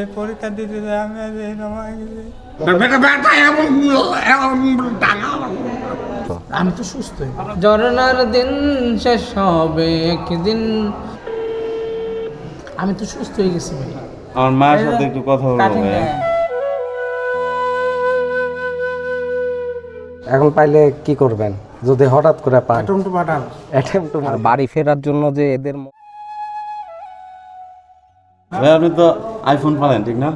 এই পরীক্ষা দিতে যাই আমি আজ এই নমায় গেছি। আমি তো সুস্থ। জরনার দিন শেষ হবে একদিন। আমি তো সুস্থ হয়ে গেছি ভাই। আমার মায়ের সাথে একটু কথা বলবো ভাই। এখন পাইলে কি করবেন যদি হঠাৎ করে পান? Attempt to murder. বাড়ি ফেরার জন্য যে এদের ভাই আপনি তো আইফোন পালেন ঠিক না?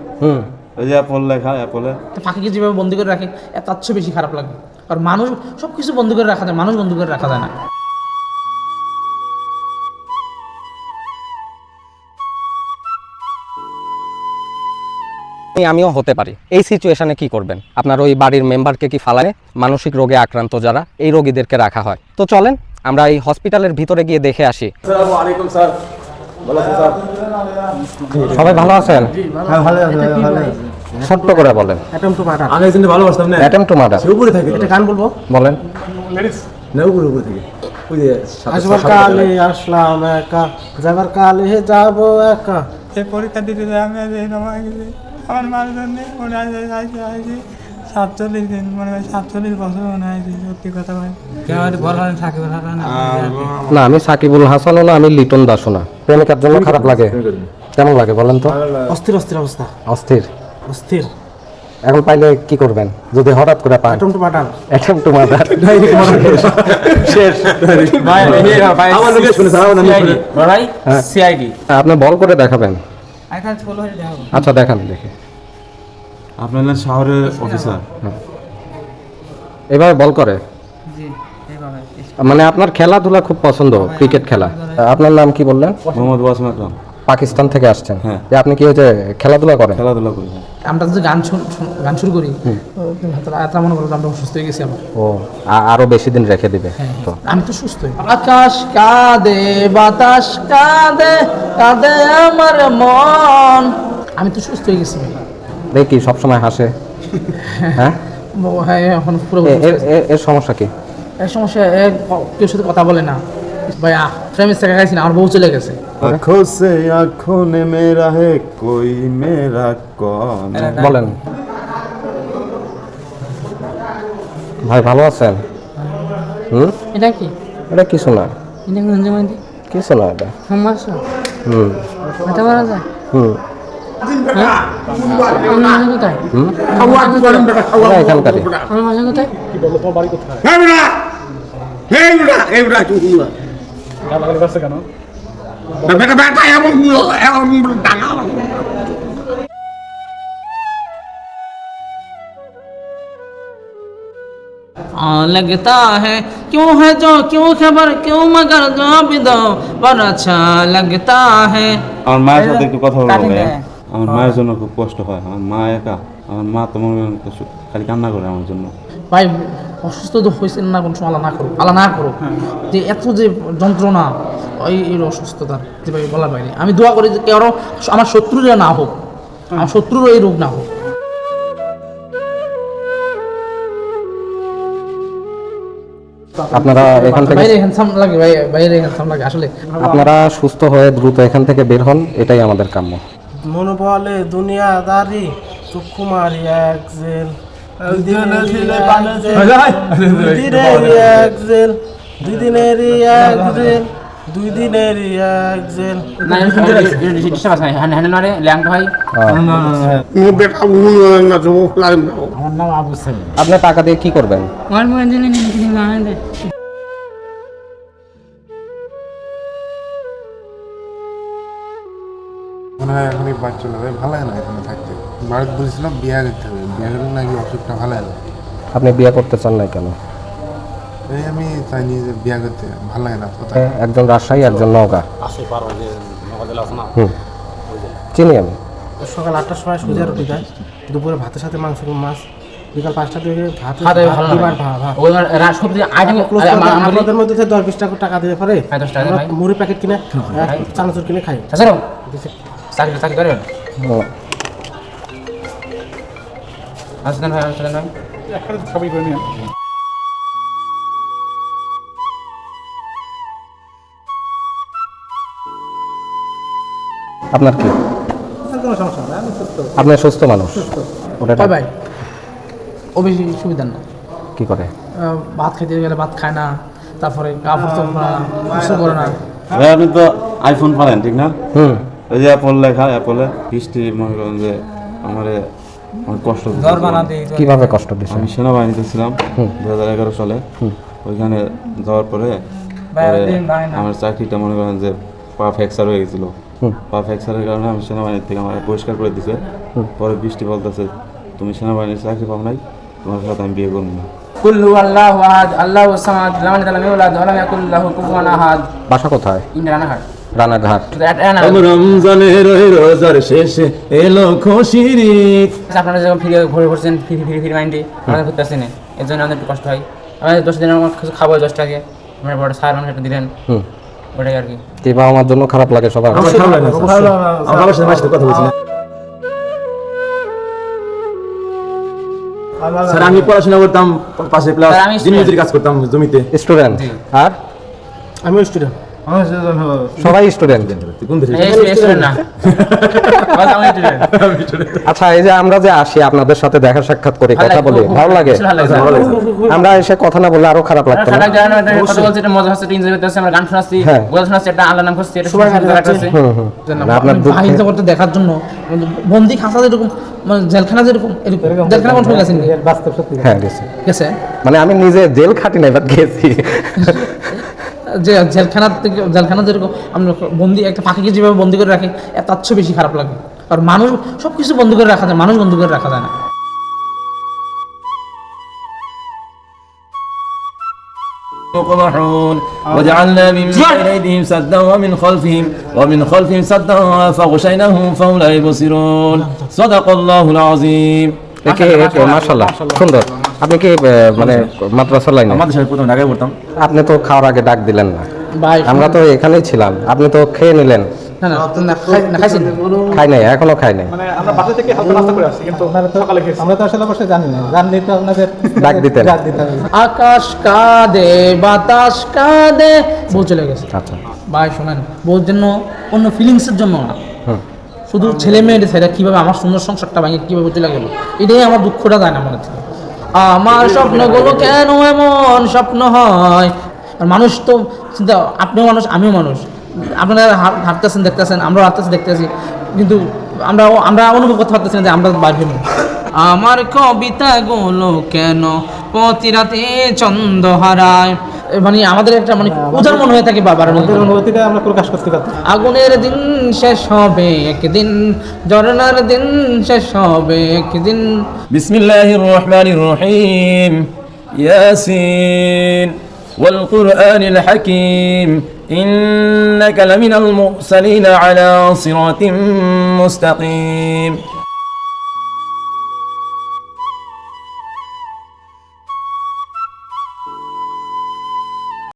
ওই যে অ্যাপল লেখা, অ্যাপলে ফাঁকিকে যেভাবে বন্দি করে রাখে তার চেয়ে বেশি খারাপ লাগে। আর মানুষ সব কিছু বন্ধ করে রাখা যায়, মানুষ বন্ধ করে রাখা যায় না। আমিও হতে পারি। এই সিচুয়েশনে কি করবেন? আপনার ওই বাড়ির মেম্বারকে কি ফালায় মানসিক রোগে আক্রান্ত যারা এই রোগীদেরকে রাখা হয়? তো চলেন আমরা এই হসপিটালের ভিতরে গিয়ে দেখে আসি। আসসালামু আলাইকুম স্যার। ভালো আছেন স্যার? সবাই ভালো আছেন? হ্যাঁ ভালো আছে ভালো। ছোট্ট করে বলেন। Attempt to murder. আমি একজন ভালোবাসতাম না। Attempt to murder. উপরে থাকে এটা গান বলবো বলেন। না উপরে থেকে ওই যে আসবার কালে আসলাম একা যাবার কালে যাব একা। এই পরীক্ষা দিতে যাই আমি আজ এই নমায় গেছি। আমার মার জন্য মনে হয় যে আইছি 47 দিন, মনে হয় 47 বছর মনে হয়। সত্যি কথা ভাই, না আমি সাকিবুল হাসানও না, আমি লিটন দাসও না। প্রেমিকার জন্য খারাপ লাগে? কেমন লাগে বলেন তো? অস্থির অস্থির অবস্থা, অস্থির। অস্থির। এখন পাইলে কি করবেন যদি হঠাৎ করে পান? Attempt to murder. Attempt to murder. শেষ। আমার লোকে শুনে স্যার ভাই সিআইডি আপনি বল করে দেখাবেন? আচ্ছা দেখান দেখি। আপনার না শহরের অফিসার? এভাবে বল করে? মানে আপনার খেলাধুলা খুব পছন্দ, ক্রিকেট খেলা। আপনার নাম কি বললেন? মোহাম্মদ ওয়াসিম আকরাম। পাকিস্তান থেকে আসছেন? হ্যাঁ। যে আপনি কি হচ্ছে খেলাধুলা করেন? খেলাধুলা করি। আমরা যদি গান শুরু করি মনে করো আমরা সুস্থ হয়ে গেছি। আমার ও আরো বেশি দিন রেখে দিবে তো। আমি তো সুস্থ। আকাশ কাঁদে বাতাস কাঁদে কাঁদে আমার মন। আমি তো সুস্থ হয়ে গেছি ভাই। দেখি সবসময় হাসে। হ্যাঁ হ্যাঁ এখন পুরো এর সমস্যা কি? এক সমস্যা, কেউ সাথে কথা বলে না ভাই। প্রেমের থেকে খাইছি না, আমার বউ চলে গেছে। आँखों से आँखों ने मेरा है कोई मेरा कौन। বলেন ভাই ভালো আছেন? এটা কি? এটা কিছু না, এটা কোন জমাইতে কিছু না এটা। সমস্যা হুম এটা বলা যায়? হুম আমার মাসা কোথায়? এটা এখানকারই। আমার মাসা কোথায়? लगता है क्यों है जो क्यों खबर क्यों मगर जवाब दो बड़ा अच्छा लगता है। আমার মায়ের সাথে একটু কথা বলবো ভাই। আমার মায়ের জন্য খুব কষ্ট হয়। আমার মা একা, আমার মা তো মনে করেন খালি কান্না করে আমার জন্য। ভাই অসুস্থ তো হয়েছেন না, কোন সময় আল্লাহ না করো যে এত যে যন্ত্রণা এই অসুস্থতার যে ভাই বলার বাইরে। আমি দোয়া করি যে কেউ আমার শত্রুরা না হোক, আমার শত্রুরও এই রোগ না হোক। আপনারা এখান থেকে বাইরে হ্যান্ডসাম লাগে ভাই, বাইরে হ্যান্ডসাম লাগে আসলে। আপনারা সুস্থ হয়ে দ্রুত এখান থেকে বের হন, এটাই আমাদের কাম্য। মন বলে দুনিয়াদারি চক্ষু মারি এক জেল দুই দিনেরই এক জেল দুই দিনেরই এক জেল দুই দিনেরই এক জেল। আপনি টাকা দিয়ে কি করবেন? মনে হয় এখনই বাদ চলে যাবে, ভালো হয় না এখানে থাকতে। বাড়িতে বলছিলাম বিয়ে করতে হবে, বিয়ে করলে নাকি অসুখটা ভালো হয় না। আপনি বিয়ে করতে চান না কেন? এই আমি চাইনি যে বিয়ে করতে ভালো লাগে না কোথায়। একজন রাজশাহী, একজন নওগাঁ। চিনি আমি। সকাল 8টার সময় সোজা রুটি দেয়, দুপুরে ভাতের সাথে মাংস মাছ, বিকাল 5টা থেকে ভাত আপনাদের মধ্যে 10-20 টাকা দিতে পারে। মুড়ি প্যাকেট কিনে চানাচুর কিনে খাই। আপনার কি? আমার কোনো সমস্যা নেই, আমি সুস্থ। আপনি সুস্থ মানুষ। ওটা কয় ভাই ও বেশি সুবিধা না, কি করে? ভাত খাইতে গেলে ভাত খায় না, তারপরে কাপড় তো কিছু করে না। ভাই আপনি তো আইফোন পারেন ঠিক না? হুম। ওই যে অ্যাপল লেখা, অ্যাপলে বৃষ্টি মনে করেন যে আমারে অনেক কষ্ট দিচ্ছে। কিভাবে কষ্ট দিচ্ছে? আমি সেনাবাহিনীতে ছিলাম 2011 সালে। ওইখানে যাওয়ার পরে আমার চাকরিটা মনে করেন যে পা ফ্র্যাকচার হয়ে গেছিল। পা ফ্র্যাকচারের কারণে আমি সেনাবাহিনী থেকে আমার পরিষ্কার করে দিছে। পরে বৃষ্টি বলতেছে তুমি সেনাবাহিনীর চাকরি পাও নাই, তোমার সাথে আমি বিয়ে করবো না। কুল্লু আল্লাহু আহাদ আল্লাহুস সামাদ লাম ইয়ালিদ ওয়ালাম ইউলাদ ওয়া লাম ইয়াকুল লাহু কুফুয়ান আহাদ। বাসা কোথায়? ইন্ডিয়া রানাঘাট। রানাঘাট। রমজানের রোজার শেষে এলো খুশির ঈদ। আপনারা যখন ফিরে ঘুরে ঘুরছেন ফ্রি মাইন্ডে আমাদের ঘুরতে আসেন, এর জন্য আমাদের একটু কষ্ট হয়। আমাদের 10 দিন আমার কিছু খাবো 10 টাকা, আমার বড় সার মানুষ একটা দিলেন, ওটাই আর কি। কি বা আমার জন্য খারাপ লাগে সবার? আমার বাবার সাথে মাঝে কথা বলছি। স্যার আমি পড়াশোনা করতাম পাশে, প্লাস স্যার, আমি দিনমজুরি কাজ করতাম জমিতে। স্টুডেন্ট? আর আমি স্টুডেন্ট। সবাই স্টুডেন্ট? কোন দেশে? না আচ্ছা, এই যে আমরা যে আসি আপনাদের সাথে দেখা সাক্ষাৎ করে কথা বলি, ভালো লাগে? আমরা এসে কথা না বললে আরো খারাপ লাগতো না? কথা বলছি, এটা মজা হচ্ছে, এনজয় করতেছি, আমরা গান শোনাচ্ছি, হ্যাঁ। গোল শোনাচ্ছি, একটা আল্লাহর নাম করছি, এটা সবাই কাটাচ্ছি। না, আপনার দুঃখ বাহিনী করতে দেখার জন্য বন্দি খাঁচা যেরকম, মানে জেলখানা যেরকম, এরকম জেলখানা কোন সময় গেছেন? বাস্তব সত্যি। হ্যাঁ গেছি। গেছে মানে আমি নিজে জেল খাটি না, এবার গেছি। যে জেলখানা যেরকম আমরা বন্দি একটা পাখিকে যেভাবে বন্দি করে রাখি, তার চেয়ে বেশি খারাপ লাগে। আর মানুষ সব কিছু বন্ধ করে রাখা যায়, মানুষ বন্ধ করে রাখা যায় না। وجعلنا من بين أيديهم سدا ومن خلفهم سدا فغشيناهم فهم لا يبصرون صدق الله العظيم মাশাআল্লাহ, সুন্দর। আপনি কি মানে মাদ্রাসা লাইনে? আমাদের সাথে প্রথম ঢাকায় পড়তাম। আপনি তো খাওয়ার আগে ডাক দিলেন না। ভাই আমরা তো এখানেই ছিলাম, আপনি তো খেয়ে নিলেন। না না খাইছেন? খাই নাই, এখনো খাই নাই। আমরা বাসা থেকে হালকা নাস্তা করে আসছি, কিন্তু সকালে খেয়েছি। আমরা তো আসলে বসে জানি না, জানলে তো আপনাদের ডাক দিতেন। ডাক দিতে হবে। আকাশ কাঁদে বাতাস কাঁদে, বউ চলে গেছে। আচ্ছা। ভাই শোনেন, বউর জন্য অন্য ফিলিংসের জন্য না, শুধু ছেলে মেয়ের ছেলে কীভাবে আমার সুন্দর সংসারটা ভাঙে কীভাবে চলে গেল, এটাই আমার দুঃখটা যায় না মনে থেকে। আমার স্বপ্নগুলো কেন এমন স্বপ্ন হয়? আর মানুষ তো চিন্তা, আপনিও মানুষ আমিও মানুষ, আপনারা হাঁটতেছেন দেখতেছেন, আমরাও হাঁটতেছি দেখতেছি, কিন্তু আমরা অনুভব করতে পারতেছি না যে আমরা বাইরে। আমার কবিতাগুলো কেন প্রতি রাতে চন্দ্র হারায়, মানে আমাদের একটা মানে উজার মনে হয়ে থাকে বাবার অনুভূতিটা আমরা প্রকাশ করতে পারতাম। আগুনের দিন শেষ হবে একদিন, ঝরনার দিন শেষ হবে একদিন। بسم الله الرحمن الرحيم ياسين والقرآن الحكيم إنك لمن المرسلين على صراط مستقيم